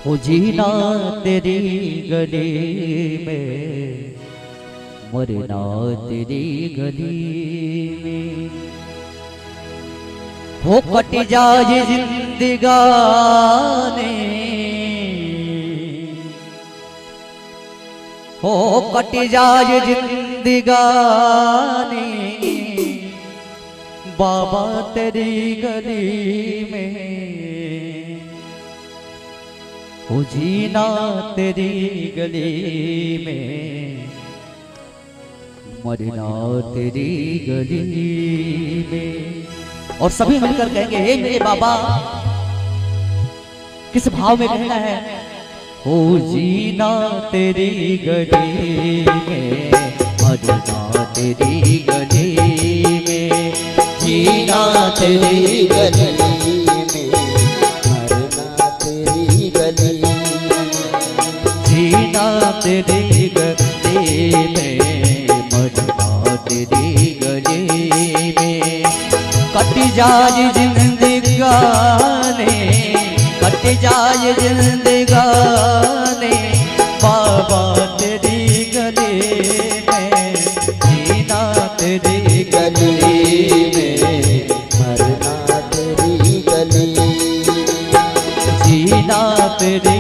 हो जीना तेरी गली में, मरना तेरी गली में। हो कट जाए जिंदगानी, हो कट जाए जिंदगानी, बाबा तेरी गली में। हो जीना तेरी गली में, मरना तेरी गली में। और सभी मिलकर कहेंगे, हे मेरे बाबा। किस भाव में कहना है? हो जीना तेरी गली में, मरना तेरी गली में। जीना तेरी गली में, मरना तेरी गली में। जीना तेरी गली में, मरना तेरी गली में। कट जाए जिंदगानी, कट जाए जिंदगानी, बाबा तेरी गली में। जीना तेरी गली में, मरना तेरी गली। जीना तेरी